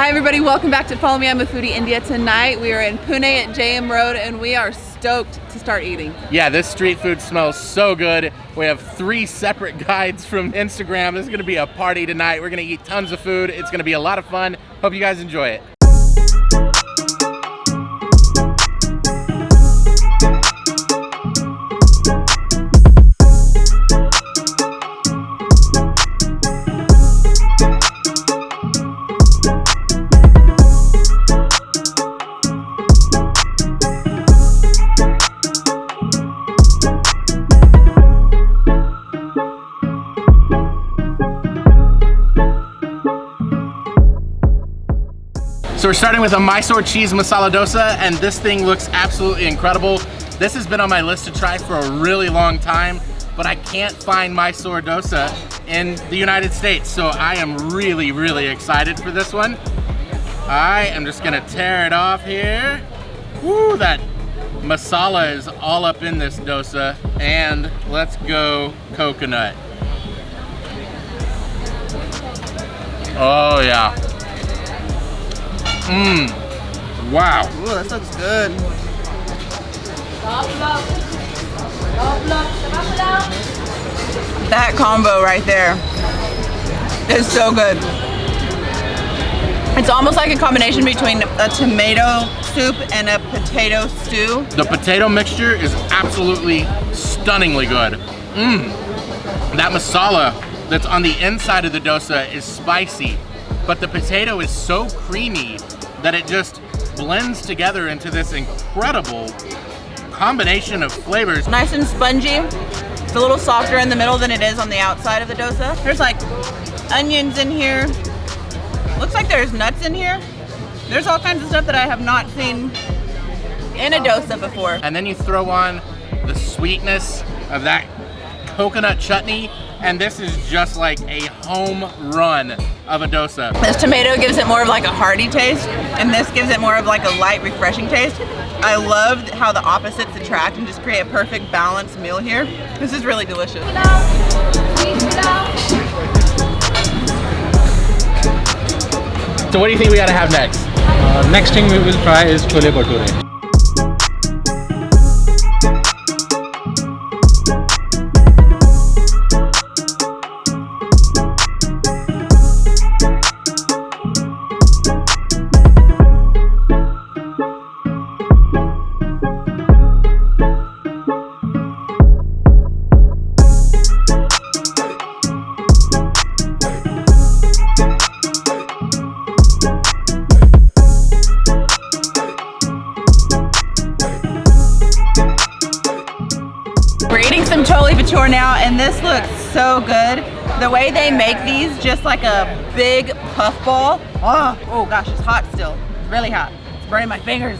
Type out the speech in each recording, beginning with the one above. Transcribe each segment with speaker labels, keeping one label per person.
Speaker 1: Hi everybody, welcome back to Follow Me, I'm with PUNE India. Tonight we are in Pune at JM Road and we are stoked to start eating.
Speaker 2: Yeah, this street food smells so good. We have 3 separate guides from Instagram. This is gonna be a party tonight. We're gonna eat tons of food. It's gonna be a lot of fun. Hope you guys enjoy it. So we're starting with a Mysore cheese masala dosa, and this thing looks absolutely incredible. This has been on my list to try for a really long time, but I can't find Mysore dosa in the United States, so I am really, really excited for this one. I am just gonna tear it off here. Woo, that masala is all up in this dosa, and let's go coconut. Oh yeah. Wow.
Speaker 1: Ooh, this looks good. That combo right there is so good. It's almost like a combination between a tomato soup and a potato stew.
Speaker 2: The potato mixture is absolutely stunningly good. That masala that's on the inside of the dosa is spicy, but the potato is so creamy that it just blends together into this incredible combination of flavors.
Speaker 1: Nice and spongy. It's a little softer in the middle than it is on the outside of the dosa. There's like onions in here. Looks like there's nuts in here. There's all kinds of stuff that I have not seen in a dosa before.
Speaker 2: And then you throw on the sweetness of that coconut chutney, and this is just like a home run of a dosa.
Speaker 1: This tomato gives it more of like a hearty taste, and this gives it more of like a light, refreshing taste. I loved how the opposites attract and just create a perfect balanced meal here. This is really delicious.
Speaker 2: So what do you think we gotta have next?
Speaker 3: Next thing we will try is chole bhature.
Speaker 1: We're eating some chole bhature now, and this looks so good. The way they make these, just like a big puff ball. Oh gosh, it's hot still. It's really hot. It's burning my fingers.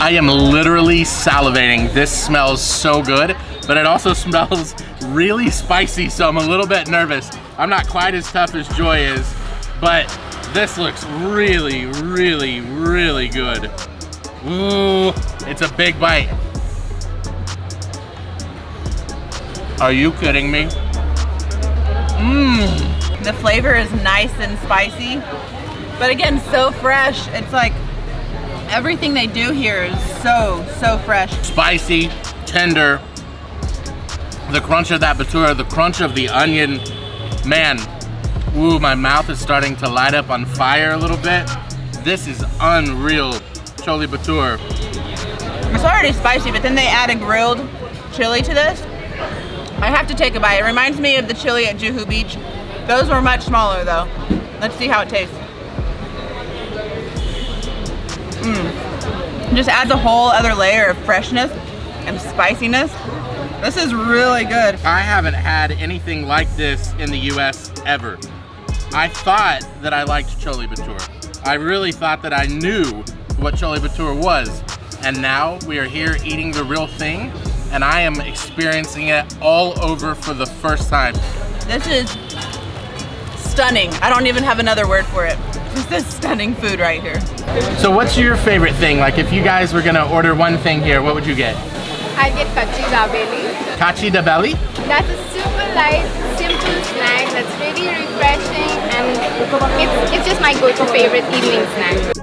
Speaker 2: I am literally salivating. This smells so good, but it also smells really spicy, so I'm a little bit nervous. I'm not quite as tough as Joy is, but this looks really, really, really good. Ooh, it's a big bite. Are you kidding me?
Speaker 1: The flavor is nice and spicy, but again, so fresh. It's like everything they do here is so fresh.
Speaker 2: Spicy, tender, the crunch of that bhatura, the crunch of the onion. Man, ooh, my mouth is starting to light up on fire a little bit. This is unreal chole bhature.
Speaker 1: It's already spicy, but then they add a grilled chili to this. I have to take a bite. It reminds me of the chili at Juhu Beach. Those were much smaller though. Let's see how it tastes. Just adds a whole other layer of freshness and spiciness. This is really good.
Speaker 2: I haven't had anything like this in the US ever. I thought that I liked chole bhature. I really thought that I knew what chole bhature was. And now we are here eating the real thing, and I am experiencing it all over for the first time.
Speaker 1: This is stunning. I don't even have another word for it. This is stunning food right here.
Speaker 2: So what's your favorite thing? Like if you guys were gonna order one thing here, what would you get?
Speaker 4: I get kachi dabeli.
Speaker 2: Kachi dabeli?
Speaker 4: That's a super light, simple snack that's really refreshing It's just my go-to favorite evening snack.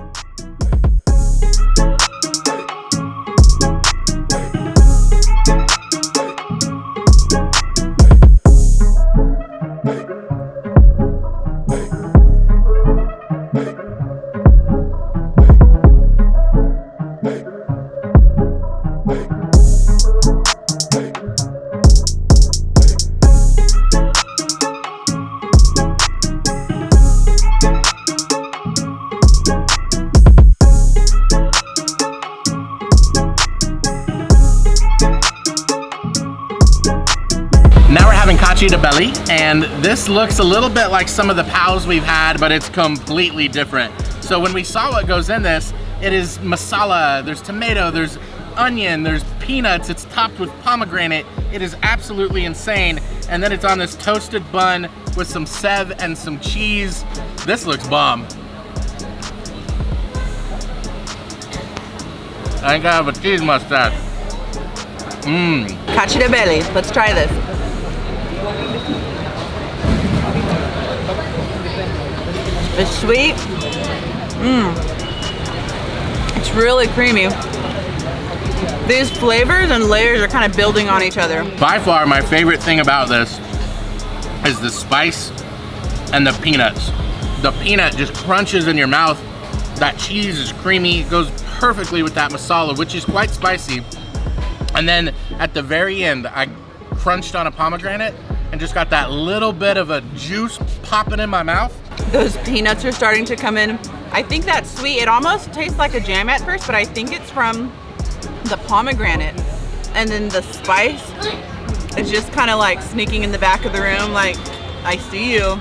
Speaker 2: Now we're having kachi dabeli, and this looks a little bit like some of the pals we've had, but it's completely different. So when we saw what goes in this, it is masala, there's tomato, there's onion, there's peanuts, it's topped with pomegranate. It is absolutely insane. And then it's on this toasted bun with some sev and some cheese. This looks bomb. I think I have a cheese mustache. Mmm.
Speaker 1: Kachi dabeli. Let's try this. It's sweet. It's really creamy. These flavors and layers are kind of building on each other.
Speaker 2: By far, my favorite thing about this is the spice and the peanuts. The peanut just crunches in your mouth. That cheese is creamy. It goes perfectly with that masala, which is quite spicy. And then at the very end, I crunched on a pomegranate and just got that little bit of a juice popping in my mouth.
Speaker 1: Those peanuts are starting to come in. I think that's sweet. It almost tastes like a jam at first, but I think it's from the pomegranate. And then the spice is just kind of like sneaking in the back of the room, like, I see you.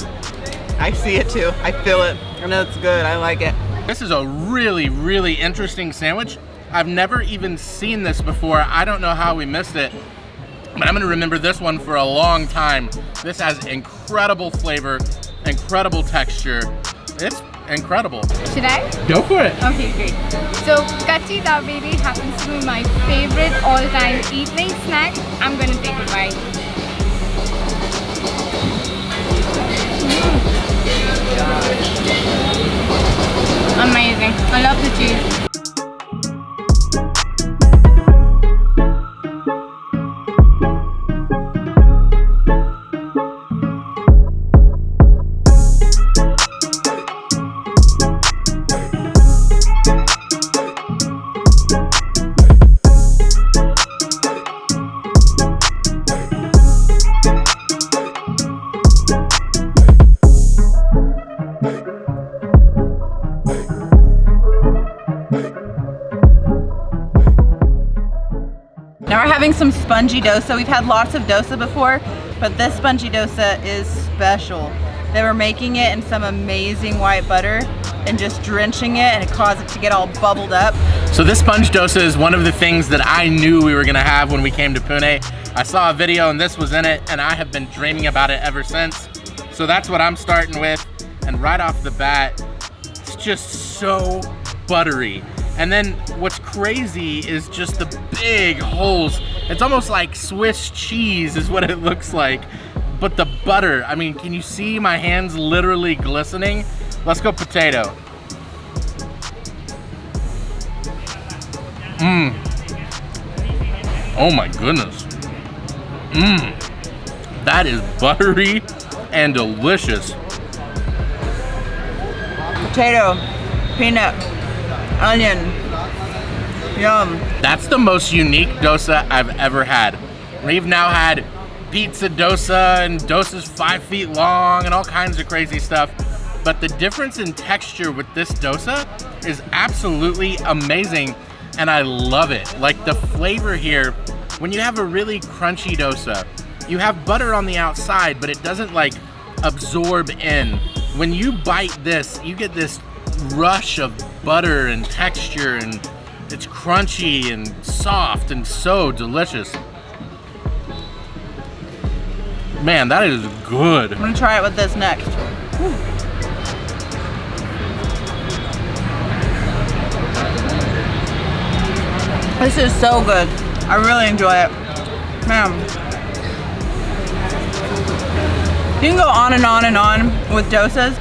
Speaker 1: I see it too. I feel it. I know it's good. I like it.
Speaker 2: This is a really, really interesting sandwich. I've never even seen this before. I don't know how we missed it, but I'm gonna remember this one for a long time. This has incredible flavor, incredible texture. It's incredible.
Speaker 4: Should I?
Speaker 2: Go for it.
Speaker 4: Okay, great. So, kachi dabeli happens to be my favorite all-time evening snack. I'm gonna take a bite. Amazing. I love the cheese.
Speaker 1: Now we're having some spongy dosa. We've had lots of dosa before, but this spongy dosa is special. They were making it in some amazing white butter and just drenching it, and it caused it to get all bubbled up.
Speaker 2: So this sponge dosa is one of the things that I knew we were gonna have when we came to Pune. I saw a video and this was in it, and I have been dreaming about it ever since. So that's what I'm starting with, and right off the bat, it's just so buttery. And then what's crazy is just the big holes. It's almost like Swiss cheese is what it looks like. But the butter, I mean, can you see my hands literally glistening? Let's go potato. Oh my goodness. That is buttery and delicious.
Speaker 1: Potato, peanut, onion, yum.
Speaker 2: That's the most unique dosa I've ever had. We've now had pizza dosa and dosa's 5 feet long and all kinds of crazy stuff. But the difference in texture with this dosa is absolutely amazing, and I love it. Like the flavor here, when you have a really crunchy dosa, you have butter on the outside, but it doesn't like absorb in. When you bite this, you get this rush of butter and texture, and it's crunchy and soft and so delicious. Man, that is good.
Speaker 1: I'm gonna try it with this next. This is so good. I really enjoy it. Man. You can go on and on and on with dosas,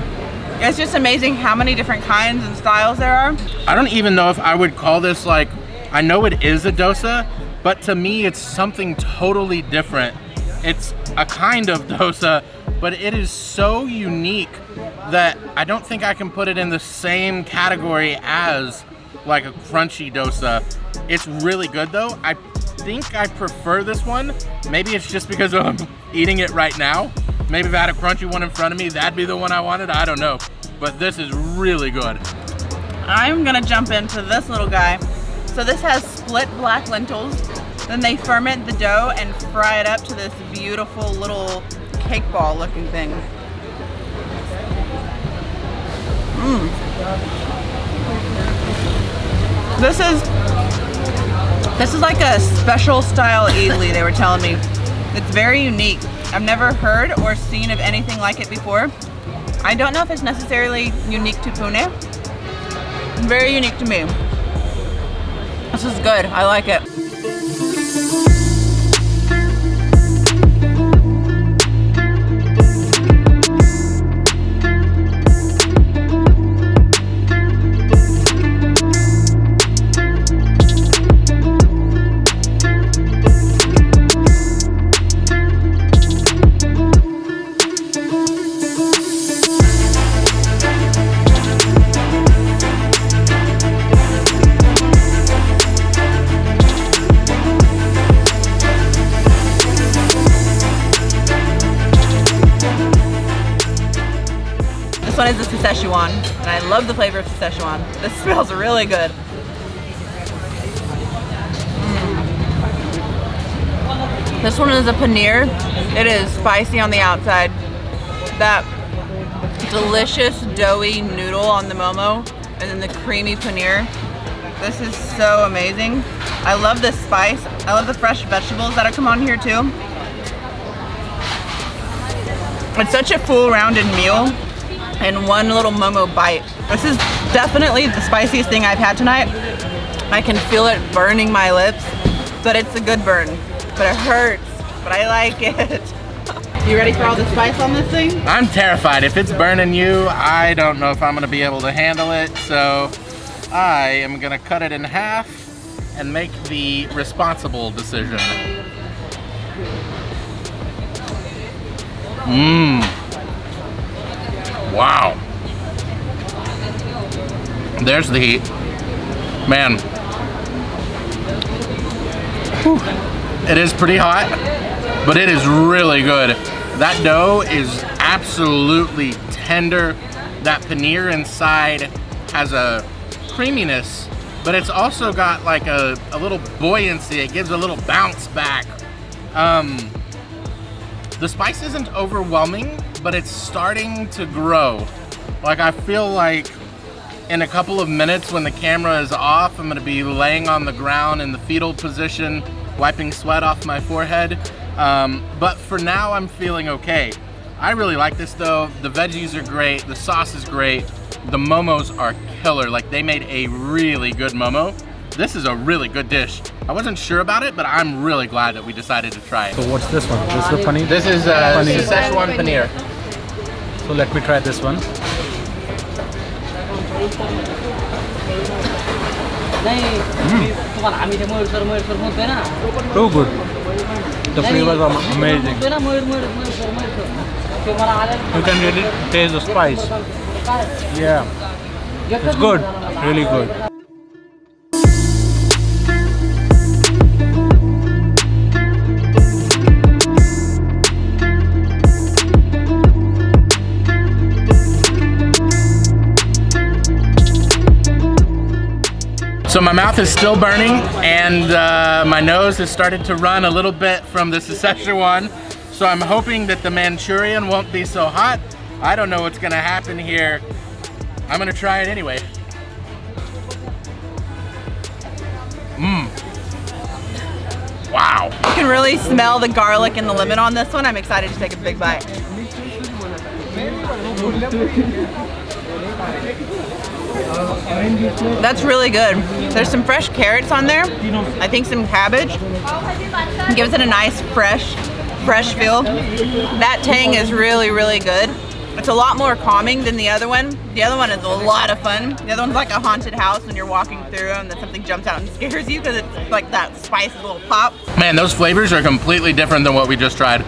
Speaker 1: It's just amazing how many different kinds and styles there are.
Speaker 2: I don't even know if I would call this like, I know it is a dosa, but to me it's something totally different. It's a kind of dosa, but it is so unique that I don't think I can put it in the same category as like a crunchy dosa. It's really good though. I think I prefer this one. Maybe it's just because I'm eating it right now. Maybe if I had a crunchy one in front of me, that'd be the one I wanted. I don't know. But this is really good.
Speaker 1: I'm gonna jump into this little guy. So this has split black lentils. Then they ferment the dough and fry it up to this beautiful little cake ball looking thing. This is like a special style idli, they were telling me. It's very unique. I've never heard or seen of anything like it before. I don't know if it's necessarily unique to Pune. Very unique to me. This is good, I like it. This one is the Szechuan, and I love the flavor of Szechuan. This smells really good. This one is a paneer. It is spicy on the outside. That delicious doughy noodle on the momo, and then the creamy paneer. This is so amazing. I love this spice. I love the fresh vegetables that come on here too. It's such a full rounded meal in one little momo bite. This is definitely the spiciest thing I've had tonight. I can feel it burning my lips, but it's a good burn. But it hurts, but I like it. You ready for all the spice on this thing?
Speaker 2: I'm terrified. If it's burning you, I don't know if I'm gonna be able to handle it, so I am gonna cut it in half and make the responsible decision. Wow. There's the heat. Man. Whew. It is pretty hot, but it is really good. That dough is absolutely tender. That paneer inside has a creaminess, but it's also got like a little buoyancy. It gives a little bounce back. The spice isn't overwhelming, but it's starting to grow. Like I feel like in a couple of minutes when the camera is off, I'm gonna be laying on the ground in the fetal position, wiping sweat off my forehead. But for now, I'm feeling okay. I really like this though. The veggies are great, the sauce is great, the momos are killer. Like they made a really good momo. This is a really good dish. I wasn't sure about it, but I'm really glad that we decided to try it.
Speaker 3: So what's this one? This is the paneer?
Speaker 2: This is
Speaker 3: Paneer.
Speaker 2: Szechuan paneer.
Speaker 3: So let me try this one. Too good. The flavors are amazing. You can really taste the spice. Yeah, it's good, really good.
Speaker 2: So my mouth is still burning and my nose has started to run a little bit from the Szechuan. So I'm hoping that the Manchurian won't be so hot. I don't know what's gonna happen here. I'm gonna try it anyway. Wow.
Speaker 1: You can really smell the garlic and the lemon on this one. I'm excited to take a big bite. That's really good. There's some fresh carrots on there. I think some cabbage. It gives it a nice fresh feel. That tang is really, really good. It's a lot more calming than the other one. The other one is a lot of fun. The other one's like a haunted house when you're walking through and then something jumps out and scares you because it's like that spicy little pop.
Speaker 2: Man, those flavors are completely different than what we just tried.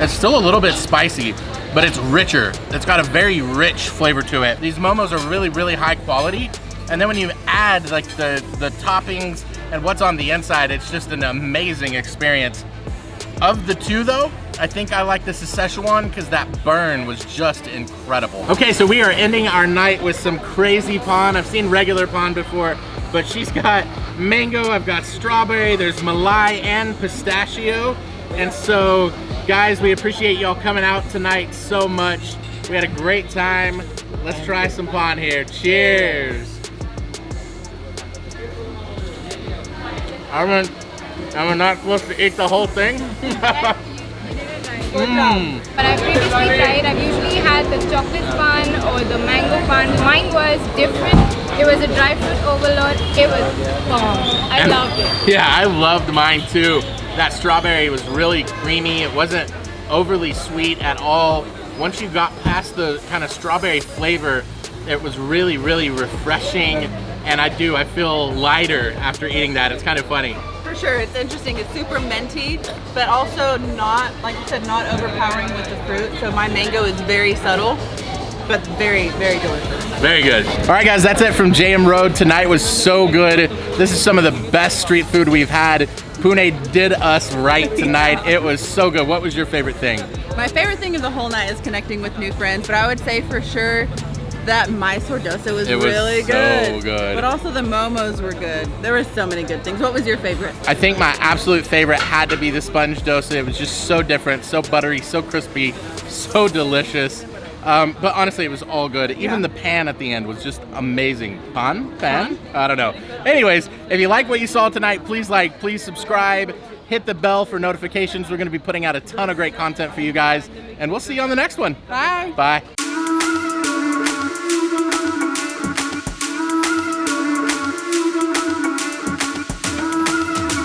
Speaker 2: It's still a little bit spicy, but it's richer. It's got a very rich flavor to it. These momos are really, really high quality. And then when you add like the toppings and what's on the inside, it's just an amazing experience. Of the two though, I think I like the Szechuan because that burn was just incredible. Okay, so we are ending our night with some crazy pan. I've seen regular pan before, but she's got mango, I've got strawberry, there's Malai and pistachio. And so, guys, we appreciate y'all coming out tonight so much. We had a great time. Let's try some pan here. Cheers. I'm not supposed to eat the whole thing.
Speaker 4: But I've previously tried, I've usually had the chocolate pan or the mango pan. Mine was different. It was a dry fruit overload. It was bomb. I loved it.
Speaker 2: Yeah, I loved mine too. That strawberry was really creamy. It wasn't overly sweet at all. Once you got past the kind of strawberry flavor, it was really, really refreshing. And I feel lighter after eating that. It's kind of funny.
Speaker 1: For sure, it's interesting. It's super minty, but also not, like you said, not overpowering with the fruit. So my mango is very subtle, but very, very delicious.
Speaker 2: Very good. All right, guys, that's it from JM Road. Tonight was so good. This is some of the best street food we've had. PUNE did us right tonight. It was so good. What was your favorite thing?
Speaker 1: My favorite thing of the whole night is connecting with new friends, but I would say for sure that Mysore dosa was really good.
Speaker 2: So good.
Speaker 1: But also the momos were good. There were so many good things. What was your favorite?
Speaker 2: I think my absolute favorite had to be the sponge dosa. It was just so different, so buttery, so crispy, so delicious. But honestly, it was all good. Even the pan at the end was just amazing. Pan? I don't know. Anyways, if you like what you saw tonight, please like, please subscribe, hit the bell for notifications. We're going to be putting out a ton of great content for you guys, and we'll see you on the next one.
Speaker 1: Bye.
Speaker 2: Bye.